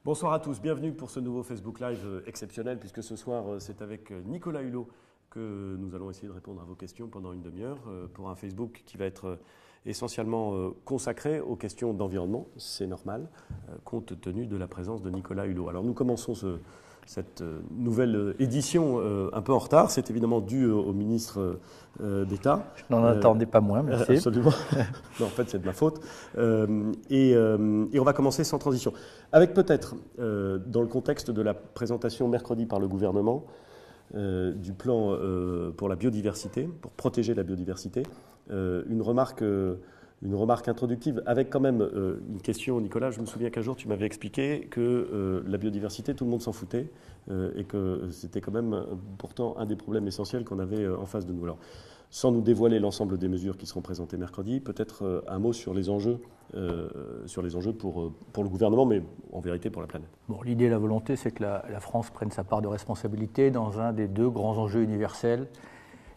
Bonsoir à tous, bienvenue pour ce nouveau Facebook Live exceptionnel, puisque ce soir c'est avec Nicolas Hulot que nous allons essayer de répondre à vos questions pendant une demi-heure pour un Facebook qui va être essentiellement consacré aux questions d'environnement, c'est normal, compte tenu de la présence de Nicolas Hulot. Alors nous commençons cette nouvelle édition un peu en retard, c'est évidemment dû au ministre d'État. Je n'en attendais pas moins, merci. Absolument. Non, en fait, c'est de ma faute. Et on va commencer sans transition. Avec peut-être, dans le contexte de la présentation mercredi par le gouvernement du plan pour la biodiversité, pour protéger la biodiversité, une remarque introductive, avec quand même une question, Nicolas. Je me souviens qu'un jour, tu m'avais expliqué que la biodiversité, tout le monde s'en foutait, et que c'était quand même pourtant un des problèmes essentiels qu'on avait en face de nous. Alors, sans nous dévoiler l'ensemble des mesures qui seront présentées mercredi, peut-être un mot sur les enjeux pour le gouvernement, mais en vérité pour la planète. Bon, l'idée et la volonté, c'est que la France prenne sa part de responsabilité dans un des deux grands enjeux universels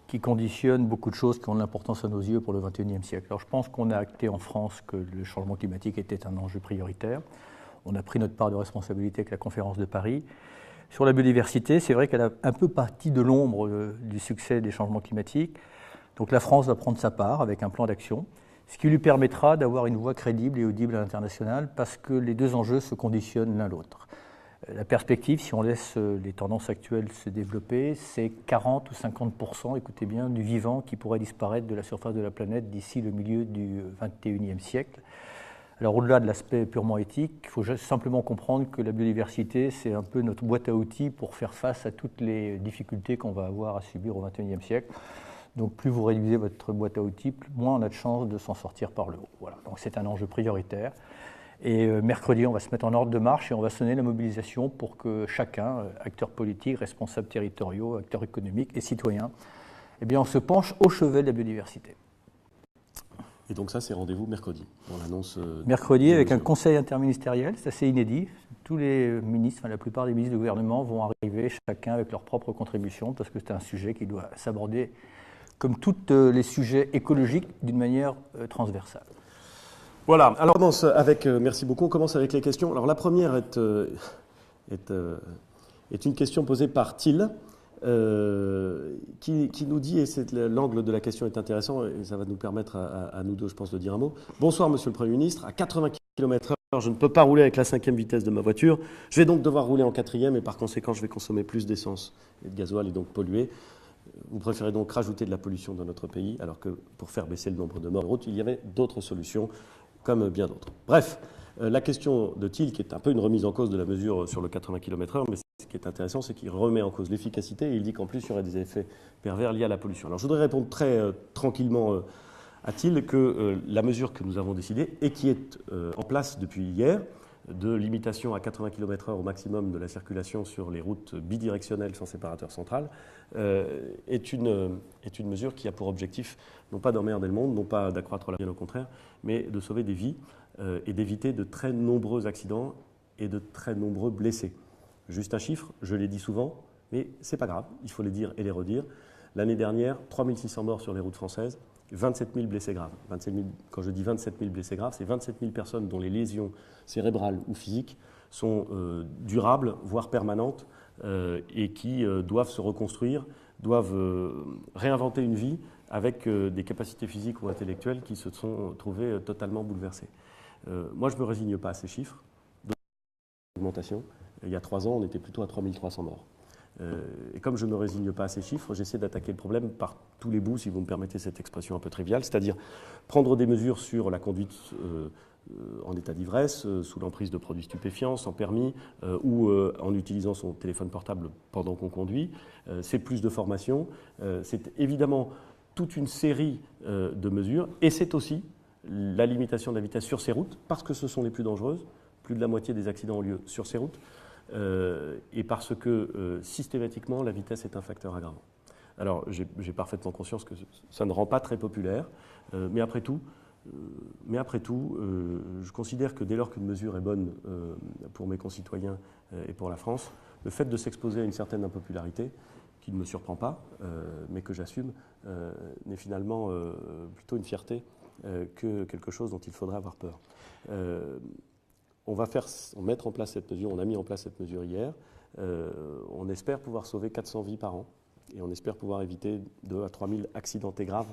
qui conditionnent beaucoup de choses qui ont de l'importance à nos yeux pour le XXIe siècle. Alors je pense qu'on a acté en France que le changement climatique était un enjeu prioritaire. On a pris notre part de responsabilité avec la conférence de Paris. Sur la biodiversité, c'est vrai qu'elle a un peu partie de l'ombre du succès des changements climatiques. Donc la France va prendre sa part avec un plan d'action, ce qui lui permettra d'avoir une voix crédible et audible à l'international parce que les deux enjeux se conditionnent l'un l'autre. La perspective, si on laisse les tendances actuelles se développer, c'est 40 ou 50%, écoutez bien, du vivant qui pourrait disparaître de la surface de la planète d'ici le milieu du XXIe siècle. Alors au-delà de l'aspect purement éthique, il faut simplement comprendre que la biodiversité, c'est un peu notre boîte à outils pour faire face à toutes les difficultés qu'on va avoir à subir au XXIe siècle. Donc plus vous réduisez votre boîte à outils, moins on a de chances de s'en sortir par le haut. Voilà. Donc c'est un enjeu prioritaire. Et mercredi, on va se mettre en ordre de marche et on va sonner la mobilisation pour que chacun, acteurs politiques, responsables territoriaux, acteurs économiques et citoyens, eh bien, on se penche au chevet de la biodiversité. Et donc ça, c'est rendez-vous mercredi, on l'annonce. Mercredi, avec un conseil interministériel, c'est assez inédit. Tous les ministres, enfin, la plupart des ministres du gouvernement vont arriver chacun avec leur propre contribution parce que c'est un sujet qui doit s'aborder comme tous les sujets écologiques, d'une manière transversale. Voilà, alors on commence avec, merci beaucoup, on commence avec les questions. Alors la première est une question posée par Thiel, qui nous dit, et l'angle de la question est intéressant, et ça va nous permettre à nous deux, je pense, de dire un mot. Bonsoir, Monsieur le Premier ministre, à 80 km/h, je ne peux pas rouler avec la 5e vitesse de ma voiture, je vais donc devoir rouler en 4e, et par conséquent, je vais consommer plus d'essence et de gasoil et donc polluer. Vous préférez donc rajouter de la pollution dans notre pays, alors que pour faire baisser le nombre de morts de route, il y avait d'autres solutions, comme bien d'autres. Bref, la question de Thiel, qui est un peu une remise en cause de la mesure sur le 80 km/h, mais ce qui est intéressant, c'est qu'il remet en cause l'efficacité et il dit qu'en plus, il y aurait des effets pervers liés à la pollution. Alors je voudrais répondre très tranquillement à Thiel que la mesure que nous avons décidée et qui est en place depuis hier, de limitation à 80 km/h au maximum de la circulation sur les routes bidirectionnelles sans séparateur central, est une mesure qui a pour objectif non pas d'emmerder le monde, non pas d'accroître la vie, au contraire, mais de sauver des vies et d'éviter de très nombreux accidents et de très nombreux blessés. Juste un chiffre, je l'ai dit souvent, mais c'est pas grave, il faut les dire et les redire. L'année dernière, 3600 morts sur les routes françaises, 27 000 blessés graves. 27 000, quand je dis 27 000 blessés graves, c'est 27 000 personnes dont les lésions cérébrales ou physiques sont durables, voire permanentes, et qui doivent se reconstruire, doivent réinventer une vie avec des capacités physiques ou intellectuelles qui se sont trouvées totalement bouleversées. Moi, je ne me résigne pas à ces chiffres d'augmentation. Il y a 3 ans, on était plutôt à 3 300 morts. Et comme je ne me résigne pas à ces chiffres, j'essaie d'attaquer le problème par tous les bouts, si vous me permettez cette expression un peu triviale, c'est-à-dire prendre des mesures sur la conduite en état d'ivresse, sous l'emprise de produits stupéfiants, sans permis, ou en utilisant son téléphone portable pendant qu'on conduit. C'est plus de formation, c'est évidemment toute une série de mesures, et c'est aussi la limitation de la vitesse sur ces routes, parce que ce sont les plus dangereuses. Plus de la moitié des accidents ont lieu sur ces routes. Et parce que systématiquement la vitesse est un facteur aggravant. Alors j'ai parfaitement conscience que ça ne rend pas très populaire, mais après tout, je considère que dès lors qu'une mesure est bonne pour mes concitoyens et pour la France, le fait de s'exposer à une certaine impopularité, qui ne me surprend pas, mais que j'assume, n'est finalement plutôt une fierté que quelque chose dont il faudrait avoir peur. on va mettre en place cette mesure, on a mis en place cette mesure hier. On espère pouvoir sauver 400 vies par an et on espère pouvoir éviter 2 à 3 000 accidentés graves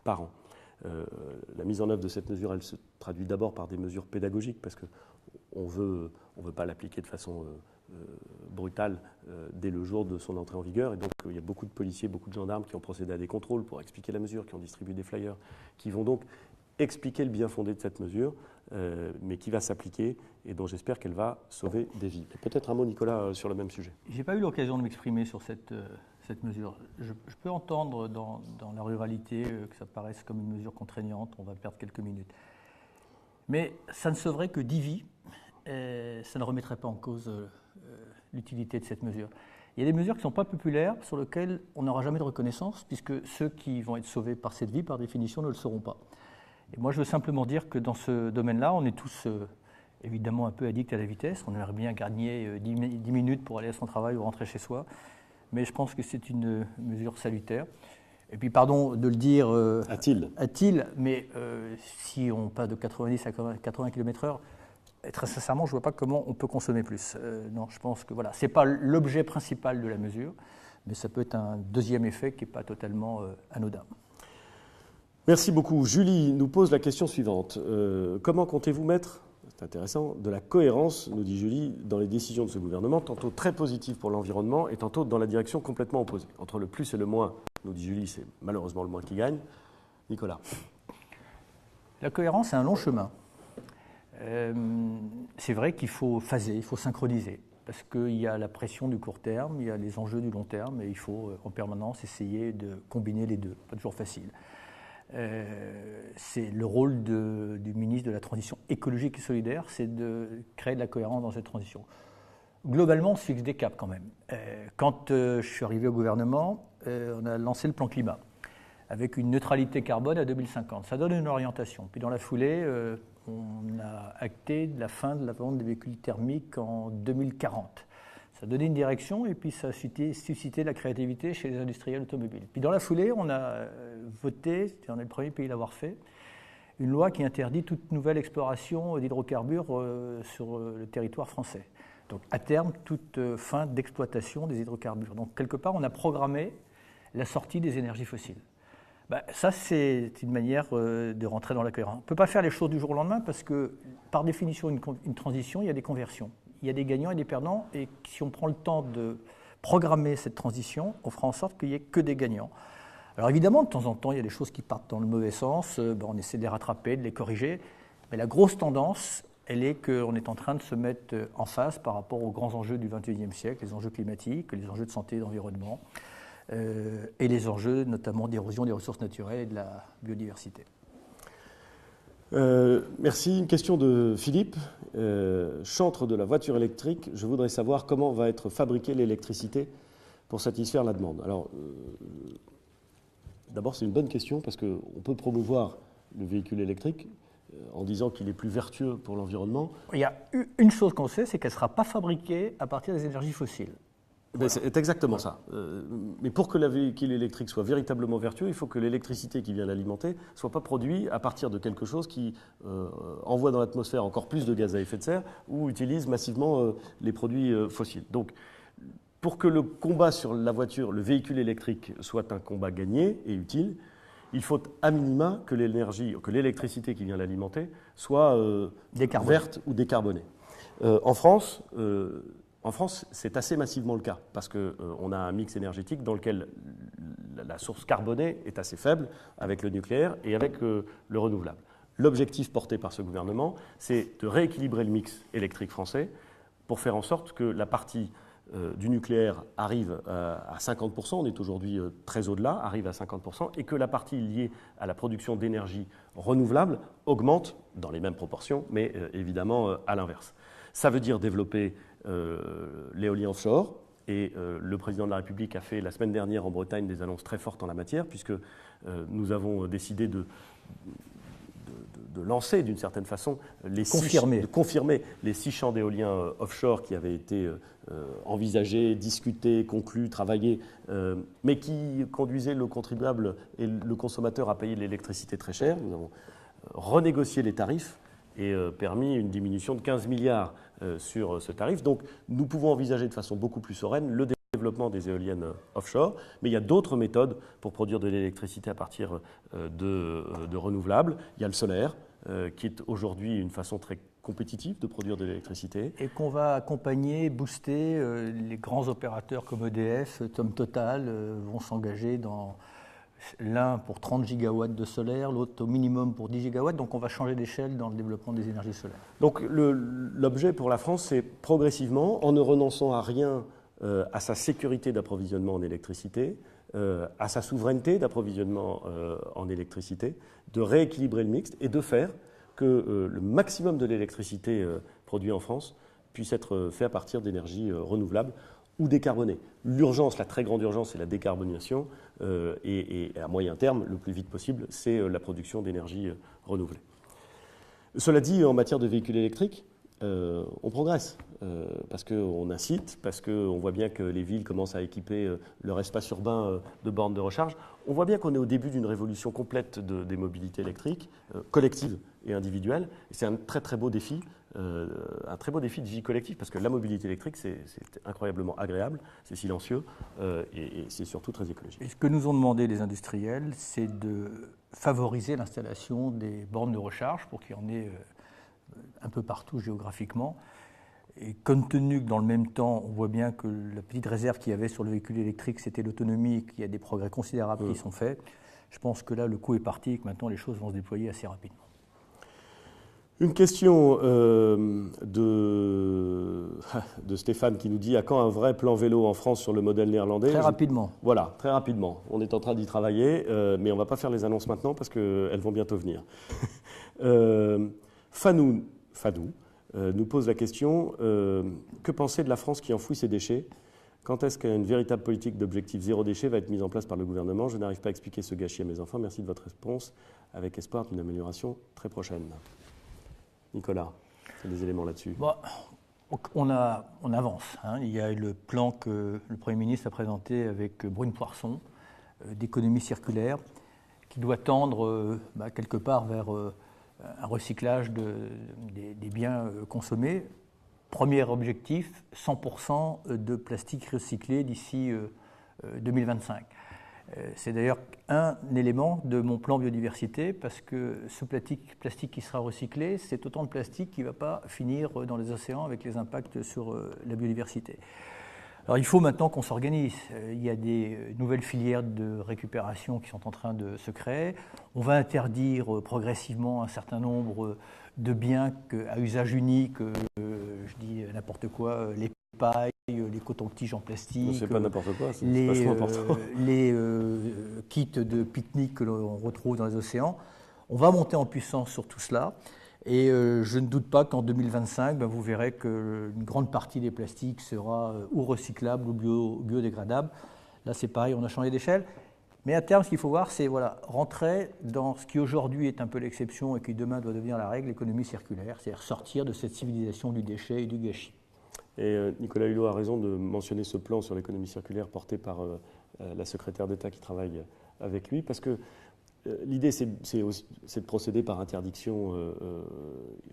par an. La mise en œuvre de cette mesure, elle se traduit d'abord par des mesures pédagogiques parce qu'on ne veut pas l'appliquer de façon brutale dès le jour de son entrée en vigueur. Et donc, il y a beaucoup de policiers, beaucoup de gendarmes qui ont procédé à des contrôles pour expliquer la mesure, qui ont distribué des flyers, qui vont donc expliquer le bien fondé de cette mesure, mais qui va s'appliquer et dont j'espère qu'elle va sauver des vies. Et peut-être un mot, Nicolas, sur le même sujet. Je n'ai pas eu l'occasion de m'exprimer sur cette mesure. Je peux entendre dans la ruralité que ça paraisse comme une mesure contraignante, on va perdre quelques minutes. Mais ça ne sauverait que 10 vies, ça ne remettrait pas en cause l'utilité de cette mesure. Il y a des mesures qui ne sont pas populaires, sur lesquelles on n'aura jamais de reconnaissance, puisque ceux qui vont être sauvés par cette vie, par définition, ne le seront pas. Et moi, je veux simplement dire que dans ce domaine-là, on est tous évidemment un peu addicts à la vitesse. On aimerait bien gagner 10 minutes pour aller à son travail ou rentrer chez soi. Mais je pense que c'est une mesure salutaire. Et puis, pardon de le dire à-t-il, mais si on passe de 90 à 80 km/h, très sincèrement, je ne vois pas comment on peut consommer plus. Non, je pense que voilà, ce n'est pas l'objet principal de la mesure, mais ça peut être un deuxième effet qui n'est pas totalement anodin. Merci beaucoup. Julie nous pose la question suivante. Comment comptez-vous mettre, c'est intéressant, de la cohérence, nous dit Julie, dans les décisions de ce gouvernement, tantôt très positives pour l'environnement et tantôt dans la direction complètement opposée. Entre le plus et le moins, nous dit Julie, c'est malheureusement le moins qui gagne. Nicolas. La cohérence, c'est un long chemin. C'est vrai qu'il faut phaser, il faut synchroniser, parce qu'il y a la pression du court terme, il y a les enjeux du long terme, et il faut en permanence essayer de combiner les deux. Pas toujours facile. C'est le rôle du ministre de la Transition écologique et solidaire, c'est de créer de la cohérence dans cette transition. Globalement, on se fixe des caps quand même. Quand je suis arrivé au gouvernement, on a lancé le plan climat, avec une neutralité carbone à 2050. Ça donne une orientation. Puis dans la foulée, on a acté la fin de la vente des véhicules thermiques en 2040. Ça a donné une direction et puis ça a suscité la créativité chez les industriels automobiles. Puis dans la foulée, on a voté, on est le premier pays à l'avoir fait, une loi qui interdit toute nouvelle exploration d'hydrocarbures sur le territoire français. Donc à terme, toute fin d'exploitation des hydrocarbures. Donc quelque part, on a programmé la sortie des énergies fossiles. Ça, c'est une manière de rentrer dans la cohérence. On ne peut pas faire les choses du jour au lendemain parce que, par définition, une transition, il y a des conversions. Il y a des gagnants et des perdants, et si on prend le temps de programmer cette transition, on fera en sorte qu'il n'y ait que des gagnants. Alors évidemment, de temps en temps, il y a des choses qui partent dans le mauvais sens, on essaie de les rattraper, de les corriger, mais la grosse tendance, elle est qu'on est en train de se mettre en face par rapport aux grands enjeux du XXIe siècle, les enjeux climatiques, les enjeux de santé et d'environnement, et les enjeux notamment d'érosion des ressources naturelles et de la biodiversité. Merci. Une question de Philippe. Chantre de la voiture électrique, je voudrais savoir comment va être fabriquée l'électricité pour satisfaire la demande. Alors, d'abord, c'est une bonne question parce qu'on peut promouvoir le véhicule électrique en disant qu'il est plus vertueux pour l'environnement. Il y a une chose qu'on sait, c'est qu'elle ne sera pas fabriquée à partir des énergies fossiles. Voilà. C'est exactement ça. Mais pour que le véhicule électrique soit véritablement vertueux, il faut que l'électricité qui vient l'alimenter ne soit pas produite à partir de quelque chose qui envoie dans l'atmosphère encore plus de gaz à effet de serre ou utilise massivement les produits fossiles. Donc, pour que le combat sur la voiture, le véhicule électrique, soit un combat gagné et utile, il faut à minima que l'électricité qui vient l'alimenter soit verte ou décarbonée. En France, c'est assez massivement le cas, parce qu'on a un mix énergétique dans lequel la source carbonée est assez faible, avec le nucléaire et avec le renouvelable. L'objectif porté par ce gouvernement, c'est de rééquilibrer le mix électrique français pour faire en sorte que la partie du nucléaire arrive à 50%, on est aujourd'hui très au-delà, arrive à 50%, et que la partie liée à la production d'énergie renouvelable augmente dans les mêmes proportions, mais évidemment à l'inverse. Ça veut dire développer l'éolien offshore, et le président de la République a fait la semaine dernière en Bretagne des annonces très fortes en la matière, puisque nous avons décidé de lancer d'une certaine façon de confirmer les 6 champs d'éolien offshore qui avaient été envisagés, discutés, conclus, travaillés, mais qui conduisaient le contribuable et le consommateur à payer l'électricité très cher. Nous avons renégocié les tarifs et permis une diminution de 15 milliards sur ce tarif. Donc nous pouvons envisager de façon beaucoup plus sereine le développement des éoliennes offshore, mais il y a d'autres méthodes pour produire de l'électricité à partir de renouvelables. Il y a le solaire, qui est aujourd'hui une façon très compétitive de produire de l'électricité. Et qu'on va accompagner, booster. Les grands opérateurs comme EDF, Total vont s'engager dans l'un pour 30 gigawatts de solaire, l'autre au minimum pour 10 gigawatts. Donc on va changer d'échelle dans le développement des énergies solaires. Donc l'objet pour la France, c'est progressivement, en ne renonçant à rien à sa sécurité d'approvisionnement en électricité, à sa souveraineté d'approvisionnement en électricité, de rééquilibrer le mixte et de faire que le maximum de l'électricité produite en France puisse être fait à partir d'énergies renouvelables ou décarbonées. L'urgence, la très grande urgence, c'est la décarbonation et à moyen terme, le plus vite possible, c'est la production d'énergie renouvelée. Cela dit, en matière de véhicules électriques, on progresse parce qu'on incite, parce qu'on voit bien que les villes commencent à équiper leur espace urbain de bornes de recharge. On voit bien qu'on est au début d'une révolution complète des mobilités électriques, collectives et individuelles. Et c'est un très très beau défi, de vie collective, parce que la mobilité électrique, c'est incroyablement agréable, c'est silencieux et c'est surtout très écologique. Et ce que nous ont demandé les industriels, c'est de favoriser l'installation des bornes de recharge pour qu'il y en ait un peu partout géographiquement. Et compte tenu que dans le même temps, on voit bien que la petite réserve qu'il y avait sur le véhicule électrique, c'était l'autonomie, et qu'il y a des progrès considérables qui sont faits, je pense que là, le coup est parti et que maintenant, les choses vont se déployer assez rapidement. Une question de Stéphane qui nous dit « À quand un vrai plan vélo en France sur le modèle néerlandais ?» Très rapidement. Voilà, très rapidement. On est en train d'y travailler, mais on ne va pas faire les annonces maintenant parce qu'elles vont bientôt venir. Fadou nous pose la question que penser de la France qui enfouit ses déchets? Quand est-ce qu'une véritable politique d'objectif zéro déchet va être mise en place par le gouvernement? Je n'arrive pas à expliquer ce gâchis à mes enfants. Merci de votre réponse, avec espoir d'une amélioration très prochaine. Nicolas, c'est des éléments là-dessus. Bon, on avance. Il y a le plan que le Premier ministre a présenté avec Brune Poirson d'économie circulaire qui doit tendre quelque part vers un recyclage des biens consommés. Premier objectif, 100% de plastique recyclé d'ici 2025. C'est d'ailleurs un élément de mon plan biodiversité parce que ce plastique qui sera recyclé, c'est autant de plastique qui ne va pas finir dans les océans avec les impacts sur la biodiversité. Alors il faut maintenant qu'on s'organise. Il y a des nouvelles filières de récupération qui sont en train de se créer. On va interdire progressivement un certain nombre de biens à usage unique, je dis n'importe quoi, les pailles, les cotons-tiges en plastique, c'est pas n'importe quoi, c'est les kits de pique-nique que l'on retrouve dans les océans. On va monter en puissance sur tout cela. Et je ne doute pas qu'en 2025, vous verrez qu'une grande partie des plastiques sera ou recyclable ou biodégradable. Là, c'est pareil, on a changé d'échelle. Mais à terme, ce qu'il faut voir, c'est rentrer dans ce qui aujourd'hui est un peu l'exception et qui demain doit devenir la règle, l'économie circulaire, c'est-à-dire sortir de cette civilisation du déchet et du gâchis. Et Nicolas Hulot a raison de mentionner ce plan sur l'économie circulaire porté par la secrétaire d'État qui travaille avec lui, parce que l'idée, c'est de procéder par interdiction,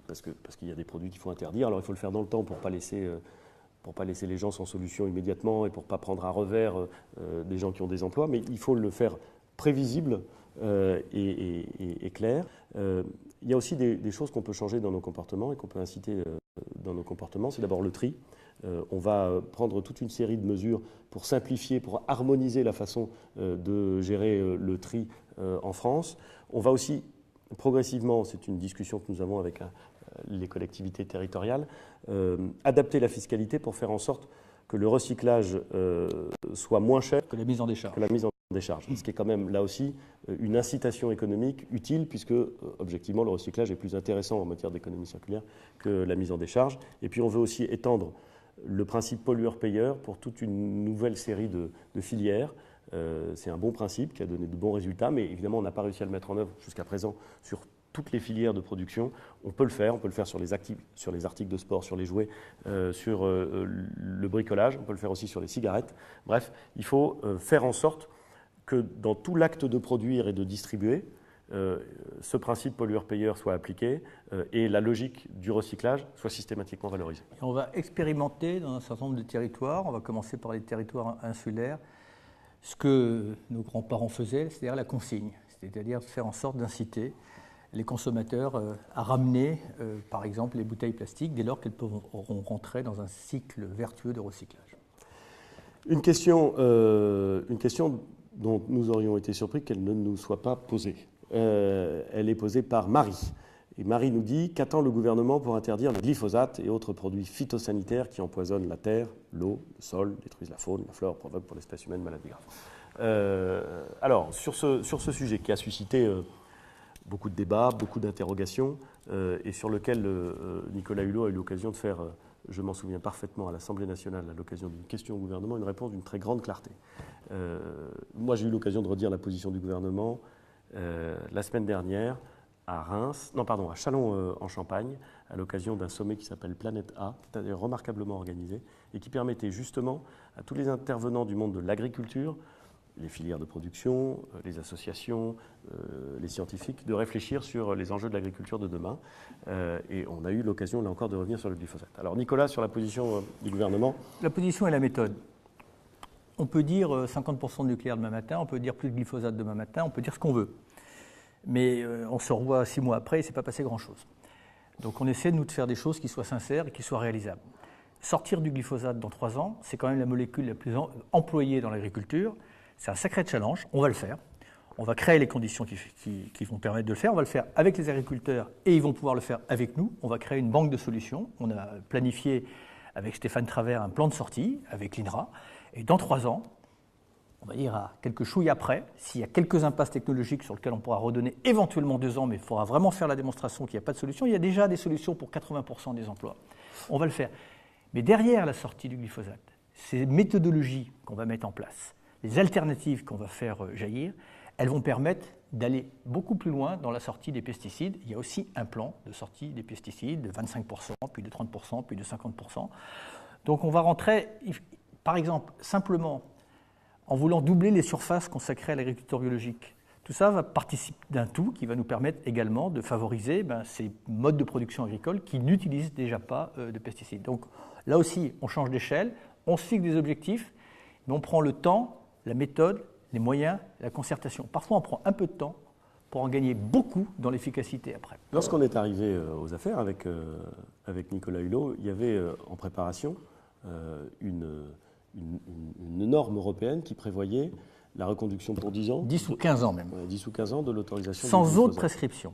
parce qu'il y a des produits qu'il faut interdire. Alors il faut le faire dans le temps pour ne pas laisser les gens sans solution immédiatement et pour ne pas prendre à revers des gens qui ont des emplois, mais il faut le faire prévisible et clair. Il y a aussi des choses qu'on peut changer dans nos comportements et qu'on peut inciter dans nos comportements. C'est d'abord le tri. On va prendre toute une série de mesures pour simplifier, pour harmoniser la façon de gérer le tri en France. On va aussi progressivement, c'est une discussion que nous avons avec les collectivités territoriales, adapter la fiscalité pour faire en sorte que le recyclage soit moins cher que la mise en décharge. Ce qui est quand même là aussi une incitation économique utile puisque objectivement le recyclage est plus intéressant en matière d'économie circulaire que la mise en décharge. Et puis on veut aussi étendre le principe pollueur-payeur pour toute une nouvelle série de filières. C'est un bon principe qui a donné de bons résultats, mais évidemment on n'a pas réussi à le mettre en œuvre jusqu'à présent sur toutes les filières de production. On peut le faire sur les articles de sport, sur les jouets, sur le bricolage, on peut le faire aussi sur les cigarettes. Bref, il faut faire en sorte que dans tout l'acte de produire et de distribuer, ce principe pollueur-payeur soit appliqué et la logique du recyclage soit systématiquement valorisée. Et on va expérimenter dans un certain nombre de territoires, on va commencer par les territoires insulaires, ce que nos grands-parents faisaient, c'est-à-dire la consigne, c'est-à-dire faire en sorte d'inciter les consommateurs à ramener, par exemple, les bouteilles plastiques dès lors qu'elles pourront rentrer dans un cycle vertueux de recyclage. Une question dont nous aurions été surpris qu'elle ne nous soit pas posée. Elle est posée par Marie. Et Marie nous dit: qu'attend le gouvernement pour interdire le glyphosate et autres produits phytosanitaires qui empoisonnent la terre, l'eau, le sol, détruisent la faune, la flore, provoquent pour l'espèce humaine maladies graves. Alors, sur ce sujet qui a suscité beaucoup de débats, beaucoup d'interrogations, et sur lequel Nicolas Hulot a eu l'occasion de faire, je m'en souviens parfaitement, à l'Assemblée nationale, à l'occasion d'une question au gouvernement, une réponse d'une très grande clarté. Moi, j'ai eu l'occasion de redire la position du gouvernement la semaine dernière à Châlons en Champagne, à l'occasion d'un sommet qui s'appelle Planète A, qui est remarquablement organisé et qui permettait justement à tous les intervenants du monde de l'agriculture, les filières de production, les associations, les scientifiques, de réfléchir sur les enjeux de l'agriculture de demain. Et on a eu l'occasion, là encore, de revenir sur le glyphosate. Alors, Nicolas, sur la position du gouvernement. La position et la méthode. On peut dire 50% de nucléaire demain matin, on peut dire plus de glyphosate demain matin, on peut dire ce qu'on veut. Mais on se revoit 6 mois après et il ne s'est pas passé grand-chose. Donc on essaie, nous, de faire des choses qui soient sincères et qui soient réalisables. Sortir du glyphosate dans 3 ans, c'est quand même la molécule la plus employée dans l'agriculture. C'est un sacré challenge, on va le faire. On va créer les conditions qui vont permettre de le faire. On va le faire avec les agriculteurs et ils vont pouvoir le faire avec nous. On va créer une banque de solutions. On a planifié avec Stéphane Travers un plan de sortie avec l'INRA. Et dans 3 ans, on va dire à quelques chouilles après, s'il y a quelques impasses technologiques sur lesquelles on pourra redonner éventuellement 2 ans, mais il faudra vraiment faire la démonstration qu'il n'y a pas de solution. Il y a déjà des solutions pour 80% des emplois. On va le faire. Mais derrière la sortie du glyphosate, ces méthodologies qu'on va mettre en place, les alternatives qu'on va faire jaillir, elles vont permettre d'aller beaucoup plus loin dans la sortie des pesticides. Il y a aussi un plan de sortie des pesticides de 25%, puis de 30%, puis de 50%. Donc on va rentrer, par exemple, simplement en voulant doubler les surfaces consacrées à l'agriculture biologique. Tout ça va participer d'un tout qui va nous permettre également de favoriser ces modes de production agricole qui n'utilisent déjà pas de pesticides. Donc là aussi, on change d'échelle, on se fixe des objectifs, mais on prend le temps, la méthode, les moyens, la concertation. Parfois, on prend un peu de temps pour en gagner beaucoup dans l'efficacité après. Lorsqu'on est arrivé aux affaires avec Nicolas Hulot, il y avait en préparation une norme européenne qui prévoyait la reconduction pour 10 ans. 10 ou 15 ans même. 10 ou 15 ans de l'autorisation. Sans autre prescription.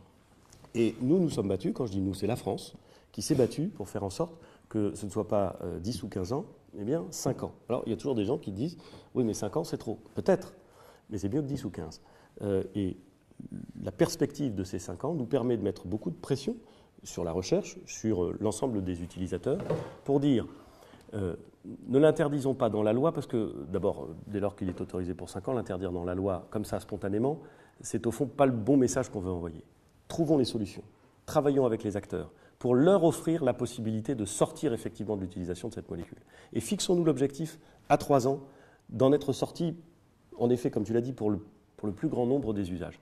Et nous sommes battus, quand je dis nous, c'est la France, qui s'est battue pour faire en sorte que ce ne soit pas 10 ou 15 ans, mais bien 5 ans. Alors, il y a toujours des gens qui disent, oui, mais 5 ans, c'est trop. Peut-être, mais c'est mieux que 10 ou 15. Et la perspective de ces 5 ans nous permet de mettre beaucoup de pression sur la recherche, sur l'ensemble des utilisateurs, pour dire, ne l'interdisons pas dans la loi, parce que, d'abord, dès lors qu'il est autorisé pour 5 ans, l'interdire dans la loi, comme ça, spontanément, c'est au fond pas le bon message qu'on veut envoyer. Trouvons les solutions, travaillons avec les acteurs, pour leur offrir la possibilité de sortir effectivement de l'utilisation de cette molécule. Et fixons-nous l'objectif, à 3 ans, d'en être sortis, en effet, comme tu l'as dit, pour le plus grand nombre des usages.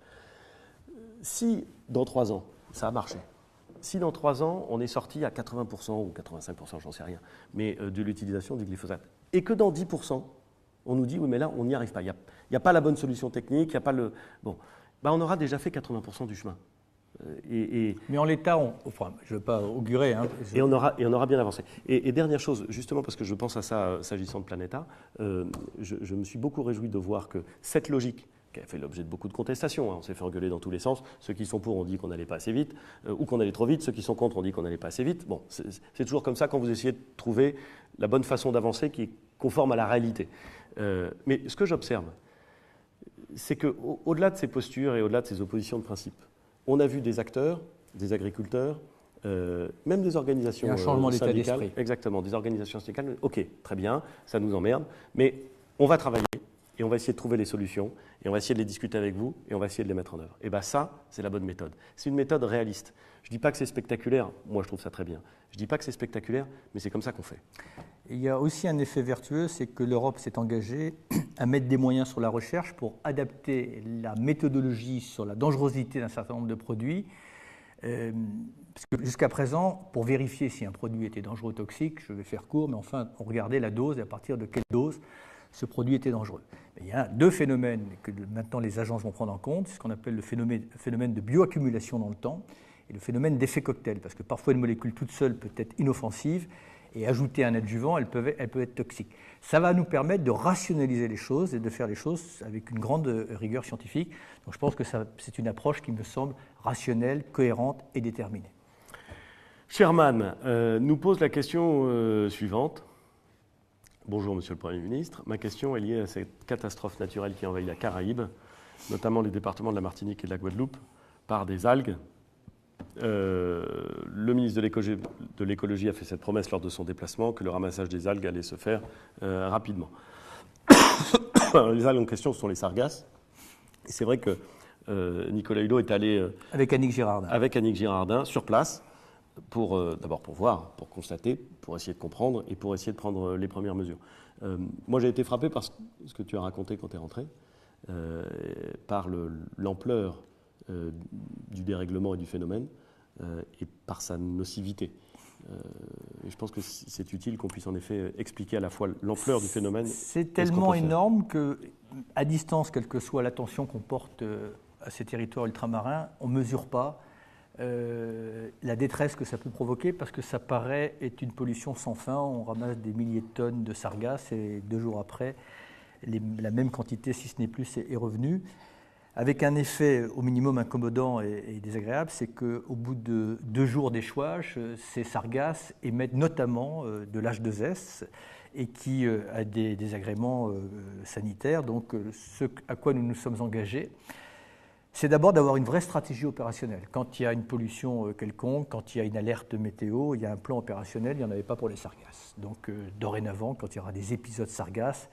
Si, dans 3 ans, ça a marché, si dans 3 ans, on est sorti à 80% ou 85%, j'en sais rien, mais de l'utilisation du glyphosate, et que dans 10%, on nous dit, oui, mais là, on n'y arrive pas, il n'y a pas la bonne solution technique, il n'y a pas le... Bon, on aura déjà fait 80% du chemin. Mais en l'état, je ne veux pas augurer. Et on aura bien avancé. Et dernière chose, justement parce que je pense à ça s'agissant de Planète A, je me suis beaucoup réjoui de voir que cette logique, qui a fait l'objet de beaucoup de contestations, on s'est fait engueuler dans tous les sens, ceux qui sont pour ont dit qu'on n'allait pas assez vite, ou qu'on allait trop vite, ceux qui sont contre ont dit qu'on n'allait pas assez vite. Bon, c'est toujours comme ça quand vous essayez de trouver la bonne façon d'avancer qui est conforme à la réalité. Mais ce que j'observe, c'est qu'au-delà de ces postures et au-delà de ces oppositions de principe, on a vu des acteurs, des agriculteurs, même des organisations syndicales. Un changement d'état d'esprit. Exactement, des organisations syndicales. Ok, très bien, ça nous emmerde, mais on va travailler et on va essayer de trouver les solutions, et on va essayer de les discuter avec vous, et on va essayer de les mettre en œuvre. Et bien ça, c'est la bonne méthode. C'est une méthode réaliste. Je ne dis pas que c'est spectaculaire, moi je trouve ça très bien. Je ne dis pas que c'est spectaculaire, mais c'est comme ça qu'on fait. Il y a aussi un effet vertueux, c'est que l'Europe s'est engagée à mettre des moyens sur la recherche pour adapter la méthodologie sur la dangerosité d'un certain nombre de produits. Parce que jusqu'à présent, pour vérifier si un produit était dangereux ou toxique, je vais faire court, mais enfin, on regardait la dose et à partir de quelle dose ce produit était dangereux. Mais il y a deux phénomènes que maintenant les agences vont prendre en compte, c'est ce qu'on appelle le phénomène de bioaccumulation dans le temps et le phénomène d'effet cocktail, parce que parfois une molécule toute seule peut être inoffensive et ajoutée à un adjuvant, elle peut être toxique. Ça va nous permettre de rationaliser les choses et de faire les choses avec une grande rigueur scientifique. Donc je pense que c'est une approche qui me semble rationnelle, cohérente et déterminée. Sherman nous pose la question suivante. Bonjour Monsieur le Premier ministre. Ma question est liée à cette catastrophe naturelle qui envahit la Caraïbe, notamment les départements de la Martinique et de la Guadeloupe, par des algues. Le ministre de l'écologie a fait cette promesse lors de son déplacement que le ramassage des algues allait se faire rapidement. Les algues en question sont les sargasses. Et c'est vrai que Nicolas Hulot est allé avec Annick Girardin sur place d'abord pour voir, pour constater, pour essayer de comprendre et pour essayer de prendre les premières mesures. Moi j'ai été frappé par ce que tu as raconté quand tu es rentré, par l'ampleur du dérèglement et du phénomène et par sa nocivité. Et je pense que c'est utile qu'on puisse en effet expliquer à la fois l'ampleur du phénomène. C'est tellement énorme qu'à distance, quelle que soit l'attention qu'on porte à ces territoires ultramarins, on ne mesure pas la détresse que ça peut provoquer parce que ça paraît être une pollution sans fin. On ramasse des milliers de tonnes de sargasses et 2 jours après, la même quantité, si ce n'est plus, est revenue. Avec un effet au minimum incommodant et désagréable, c'est qu'au bout de 2 jours d'échouage, ces sargasses émettent notamment de l'H2S et qui a des désagréments sanitaires. Donc ce à quoi nous nous sommes engagés, c'est d'abord d'avoir une vraie stratégie opérationnelle. Quand il y a une pollution quelconque, quand il y a une alerte météo, il y a un plan opérationnel, il n'y en avait pas pour les sargasses. Donc dorénavant, quand il y aura des épisodes sargasses,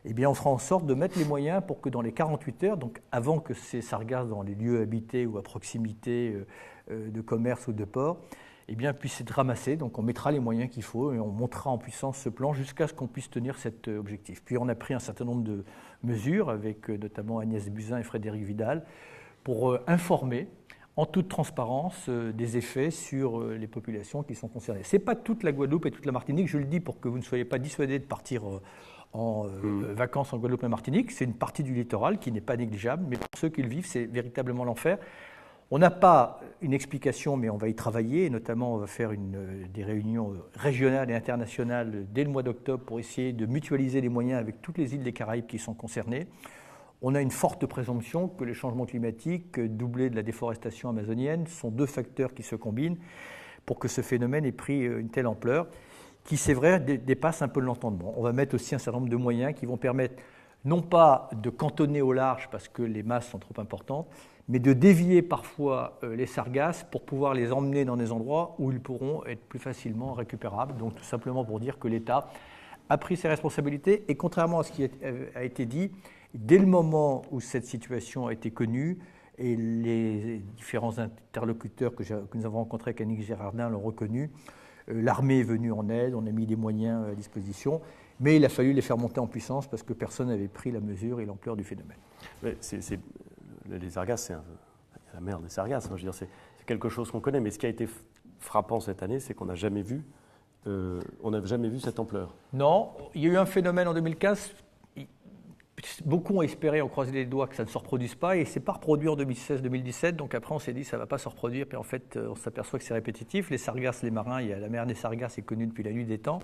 eh bien, on fera en sorte de mettre les moyens pour que dans les 48 heures, donc avant que ces sargasses dans les lieux habités ou à proximité de commerce ou de port, eh bien, puissent être ramassés. Donc on mettra les moyens qu'il faut et on montera en puissance ce plan jusqu'à ce qu'on puisse tenir cet objectif. Puis on a pris un certain nombre de mesures avec notamment Agnès Buzyn et Frédéric Vidal pour informer en toute transparence des effets sur les populations qui sont concernées. Ce n'est pas toute la Guadeloupe et toute la Martinique, je le dis pour que vous ne soyez pas dissuadés de partir en vacances en Guadeloupe et Martinique. C'est une partie du littoral qui n'est pas négligeable, mais pour ceux qui le vivent, c'est véritablement l'enfer. On n'a pas une explication, mais on va y travailler, et notamment on va faire des réunions régionales et internationales dès le mois d'octobre pour essayer de mutualiser les moyens avec toutes les îles des Caraïbes qui sont concernées. On a une forte présomption que les changements climatiques, doublés de la déforestation amazonienne, sont 2 facteurs qui se combinent pour que ce phénomène ait pris une telle ampleur qui, c'est vrai, dépasse un peu l'entendement. On va mettre aussi un certain nombre de moyens qui vont permettre non pas de cantonner au large parce que les masses sont trop importantes, mais de dévier parfois les sargasses pour pouvoir les emmener dans des endroits où ils pourront être plus facilement récupérables. Donc tout simplement pour dire que l'État a pris ses responsabilités et contrairement à ce qui a été dit, dès le moment où cette situation a été connue, et les différents interlocuteurs que nous avons rencontrés avec Annick Girardin l'ont reconnu, l'armée est venue en aide, on a mis des moyens à disposition, mais il a fallu les faire monter en puissance parce que personne n'avait pris la mesure et l'ampleur du phénomène. Les sargasses, c'est la merde des sargasses. Je veux dire, c'est quelque chose qu'on connaît, mais ce qui a été frappant cette année, c'est qu'on n'a jamais vu cette ampleur. Non, il y a eu un phénomène en 2015. Beaucoup ont espéré, ont croisé les doigts que ça ne se reproduise pas et c'est pas reproduit en 2016-2017. Donc après, on s'est dit ça va pas se reproduire. Puis en fait, on s'aperçoit que c'est répétitif. Les sargasses, les marins, la mer des sargasses est connue depuis la nuit des temps.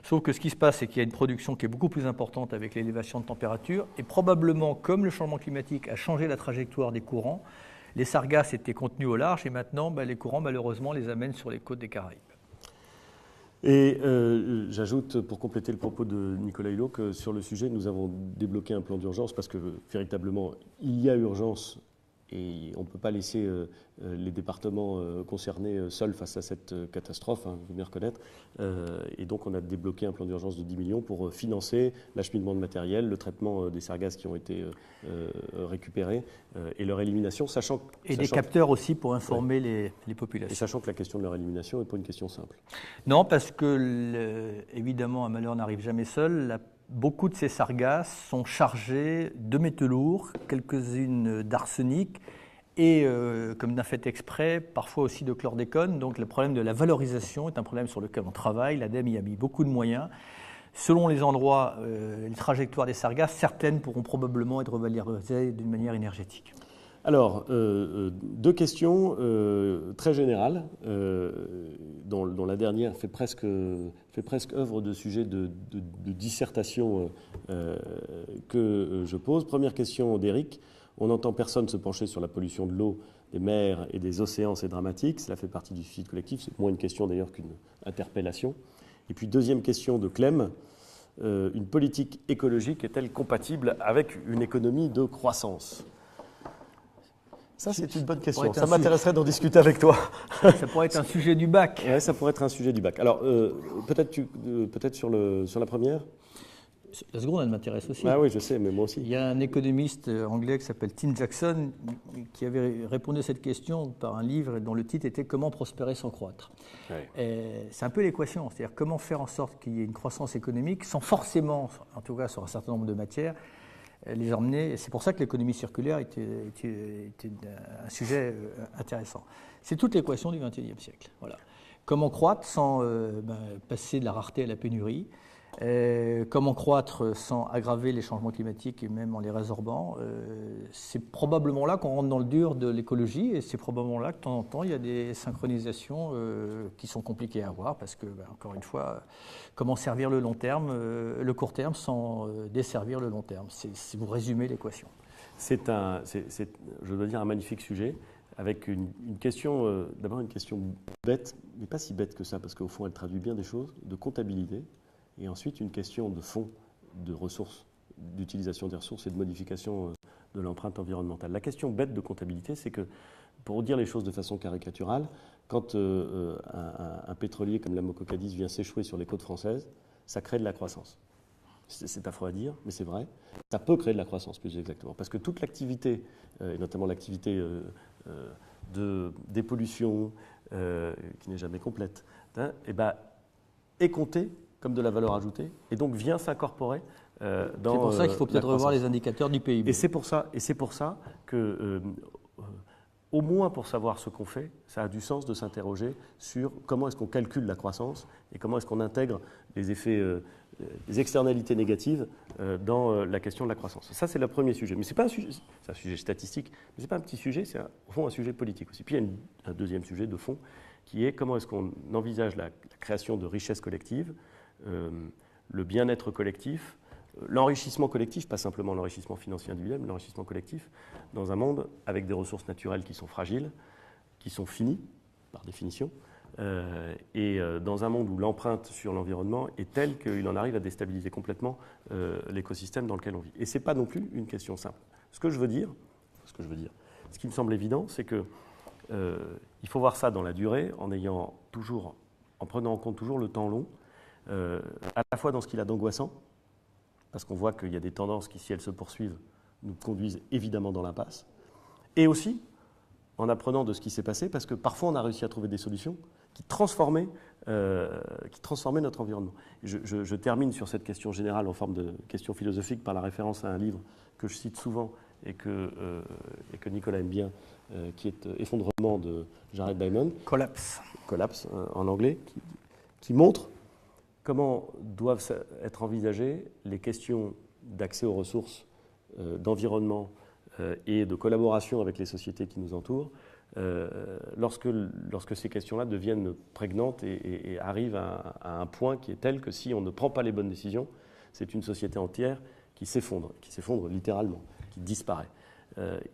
Sauf que ce qui se passe, c'est qu'il y a une production qui est beaucoup plus importante avec l'élévation de température et probablement, comme le changement climatique a changé la trajectoire des courants, les sargasses étaient contenues au large et maintenant, les courants malheureusement les amènent sur les côtes des Caraïbes. Et j'ajoute, pour compléter le propos de Nicolas Hulot, que sur le sujet, nous avons débloqué un plan d'urgence parce que véritablement, il y a urgence et on ne peut pas laisser les départements concernés seuls face à cette catastrophe, hein, vous bien reconnaître. Et donc on a débloqué un plan d'urgence de 10 millions pour financer l'acheminement de matériel, le traitement des sargasses qui ont été récupérés et leur élimination, Et des capteurs aussi pour informer les populations. Et sachant que la question de leur élimination n'est pas une question simple. Non, parce que, évidemment, un malheur n'arrive jamais seul. Beaucoup de ces sargasses sont chargées de métaux lourds, quelques-unes d'arsenic et, comme d'un fait exprès, parfois aussi de chlordécone. Donc le problème de la valorisation est un problème sur lequel on travaille. L'ADEME y a mis beaucoup de moyens. Selon les endroits, les trajectoires des sargasses, certaines pourront probablement être revalorisées d'une manière énergétique. Alors, deux questions très générales, dont la dernière fait presque œuvre de sujet de dissertation que je pose. Première question d'Éric. On n'entend personne se pencher sur la pollution de l'eau, des mers et des océans, c'est dramatique. Cela fait partie du suicide collectif. C'est moins une question d'ailleurs qu'une interpellation. Et puis deuxième question de Clem. Une politique écologique est-elle compatible avec une économie de croissance ? Ça, c'est une bonne question. Ça m'intéresserait d'en discuter avec toi. Ça pourrait être un sujet du bac. Oui, ça pourrait être un sujet du bac. Alors, peut-être sur la première. La seconde, elle m'intéresse aussi. Ah oui, je sais, mais moi aussi. Il y a un économiste anglais qui s'appelle Tim Jackson qui avait répondu à cette question par un livre dont le titre était « Comment prospérer sans croître ». C'est un peu l'équation, c'est-à-dire comment faire en sorte qu'il y ait une croissance économique sans forcément, en tout cas sur un certain nombre de matières, les emmener. C'est pour ça que l'économie circulaire était un sujet intéressant. C'est toute l'équation du XXIe siècle. Voilà. Comment croître sans passer de la rareté à la pénurie, comment croître sans aggraver les changements climatiques et même en les résorbant. C'est probablement là qu'on rentre dans le dur de l'écologie et c'est probablement là que de temps en temps il y a des synchronisations qui sont compliquées à avoir parce que, encore une fois, comment servir le long terme, le court terme sans desservir le long terme. C'est vous résumez l'équation. C'est, je dois dire, un magnifique sujet avec une question, d'abord une question bête, mais pas si bête que ça parce qu'au fond elle traduit bien des choses, de comptabilité. Et ensuite, une question de fond, de ressources, d'utilisation des ressources et de modification de l'empreinte environnementale. La question bête de comptabilité, c'est que, pour dire les choses de façon caricaturale, quand un pétrolier comme la Mococadis vient s'échouer sur les côtes françaises, ça crée de la croissance. C'est affreux à dire, mais c'est vrai. Ça peut créer de la croissance, plus exactement. Parce que toute l'activité, et notamment l'activité de dépollution, qui n'est jamais complète, est comptée comme de la valeur ajoutée, et donc vient s'incorporer dans. C'est pour ça qu'il faut peut-être revoir les indicateurs du PIB. Et c'est pour ça que, au moins pour savoir ce qu'on fait, ça a du sens de s'interroger sur comment est-ce qu'on calcule la croissance et comment est-ce qu'on intègre les effets, les externalités négatives dans la question de la croissance. Ça, c'est le premier sujet. Mais c'est pas un sujet, c'est un sujet statistique, mais c'est pas un petit sujet, c'est au fond un sujet politique aussi. Puis il y a un deuxième sujet de fond qui est comment est-ce qu'on envisage la création de richesses collectives, le bien-être collectif, l'enrichissement collectif, pas simplement l'enrichissement financier individuel, mais l'enrichissement collectif, dans un monde avec des ressources naturelles qui sont fragiles, qui sont finies, par définition, et dans un monde où l'empreinte sur l'environnement est telle qu'il en arrive à déstabiliser complètement l'écosystème dans lequel on vit. Et ce n'est pas non plus une question simple. Ce qui me semble évident, c'est que il faut voir ça dans la durée, en prenant en compte toujours le temps long, à la fois dans ce qu'il a d'angoissant, parce qu'on voit qu'il y a des tendances qui, si elles se poursuivent, nous conduisent évidemment dans l'impasse, et aussi en apprenant de ce qui s'est passé, parce que parfois on a réussi à trouver des solutions qui transformaient notre environnement. Je termine sur cette question générale en forme de question philosophique par la référence à un livre que je cite souvent et que Nicolas aime bien, qui est Effondrement de Jared Diamond. Collapse en anglais, qui montre comment doivent être envisagées les questions d'accès aux ressources, d'environnement et de collaboration avec les sociétés qui nous entourent lorsque ces questions-là deviennent prégnantes et arrivent à un point qui est tel que si on ne prend pas les bonnes décisions, c'est une société entière qui s'effondre littéralement, qui disparaît.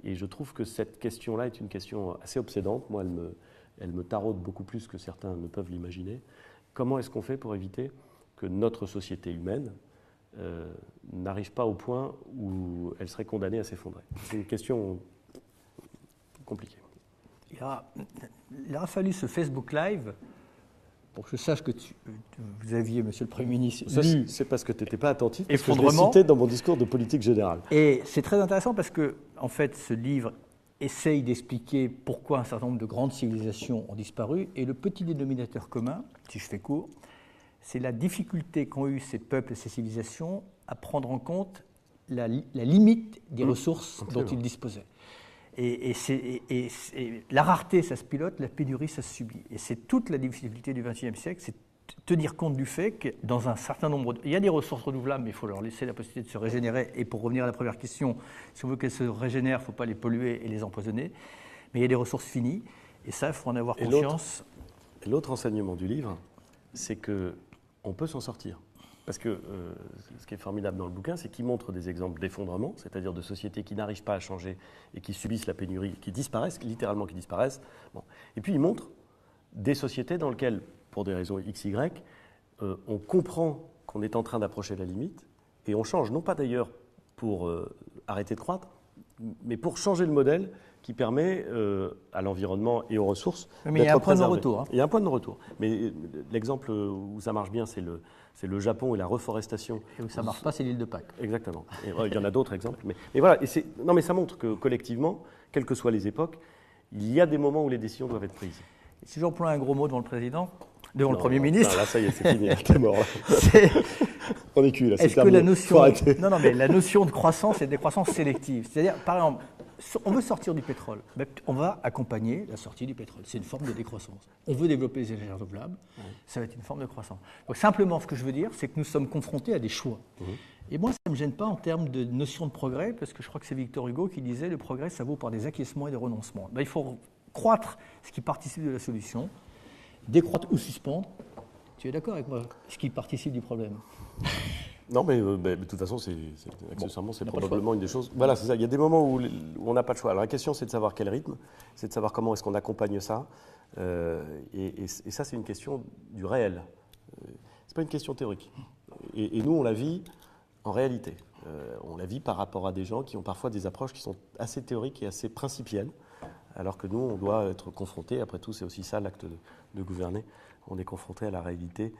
Et je trouve que cette question-là est une question assez obsédante. Moi, elle me taraude beaucoup plus que certains ne peuvent l'imaginer. Comment est-ce qu'on fait pour éviter que notre société humaine n'arrive pas au point où elle serait condamnée à s'effondrer? C'est une question compliqué. Il aura fallu ce Facebook Live pour que je sache que vous aviez, Monsieur le Premier ministre, lu. C'est parce que tu n'étais pas attentif, parce que je l'ai Effondrement. cité dans mon discours de politique générale. Et c'est très intéressant parce que, en fait, ce livre essaye d'expliquer pourquoi un certain nombre de grandes civilisations ont disparu. Et le petit dénominateur commun, si je fais court, c'est la difficulté qu'ont eu ces peuples et ces civilisations à prendre en compte la limite des ressources dont ils disposaient. Et la rareté, ça se pilote, la pénurie, ça se subit. Et c'est toute la difficulté du XXe siècle, c'est tenir compte du fait que dans un certain nombre... Il y a des ressources renouvelables, mais il faut leur laisser la possibilité de se régénérer. Et pour revenir à la première question, si on veut qu'elles se régénèrent, il ne faut pas les polluer et les empoisonner. Mais il y a des ressources finies, et ça, il faut en avoir conscience. Et l'autre enseignement du livre, c'est qu'on peut s'en sortir. Parce que ce qui est formidable dans le bouquin, c'est qu'il montre des exemples d'effondrement, c'est-à-dire de sociétés qui n'arrivent pas à changer et qui subissent la pénurie, qui disparaissent, littéralement qui disparaissent. Bon. Et puis il montre des sociétés dans lesquelles, pour des raisons XY, on comprend qu'on est en train d'approcher la limite et on change, non pas d'ailleurs pour arrêter de croître, mais pour changer le modèle qui permet à l'environnement et aux ressources d'être préservés. Mais il y a un point de retour. Hein. Il y a un point de retour. Mais l'exemple où ça marche bien, c'est le Japon et la reforestation. Et où ça ne marche pas, c'est l'île de Pâques. Exactement. Et, il y en a d'autres exemples. Mais voilà, mais ça montre que collectivement, quelles que soient les époques, il y a des moments où les décisions doivent être prises. Et si j'emploie un gros mot devant le président, devant le Premier ministre... Non, là, ça y est, c'est fini, t'es mort. On est cuit, là, c'est Est-ce que terminé. la notion... Non, mais la notion de croissance est des croissances sélectives. C'est-à-dire, par exemple, on veut sortir du pétrole, on va accompagner la sortie du pétrole. C'est une forme de décroissance. On veut développer les énergies renouvelables, ça va être une forme de croissance. Donc simplement, ce que je veux dire, c'est que nous sommes confrontés à des choix. Et moi, ça ne me gêne pas en termes de notion de progrès, parce que je crois que c'est Victor Hugo qui disait « le progrès, ça vaut par des acquiescements et des renoncements ». Il faut croître ce qui participe de la solution, décroître ou suspendre. Tu es d'accord avec moi? Ce qui participe du problème. Non, mais de toute façon, accessoirement, c'est probablement une des choses. Voilà, c'est ça. Il y a des moments où on n'a pas de choix. Alors la question, c'est de savoir quel rythme, c'est de savoir comment est-ce qu'on accompagne ça. Et ça, c'est une question du réel. C'est pas une question théorique. Et nous, on la vit en réalité. On la vit par rapport à des gens qui ont parfois des approches qui sont assez théoriques et assez principielles, alors que nous, on doit être confrontés. Après tout, c'est aussi ça l'acte de gouverner. On est confronté à la réalité.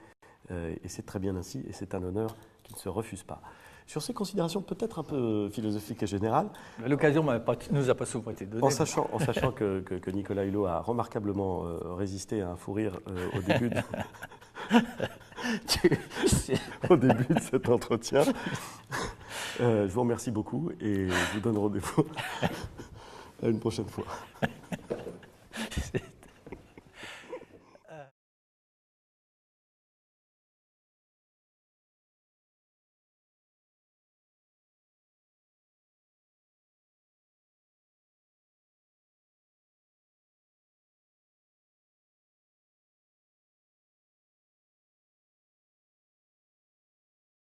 Et c'est très bien ainsi, et c'est un honneur qui ne se refuse pas. Sur ces considérations peut-être un peu philosophiques et générales... L'occasion ne nous a pas souvent été donnée. En sachant que Nicolas Hulot a remarquablement résisté à un fou rire au début au début de cet entretien, je vous remercie beaucoup et je vous donne rendez-vous à une prochaine fois.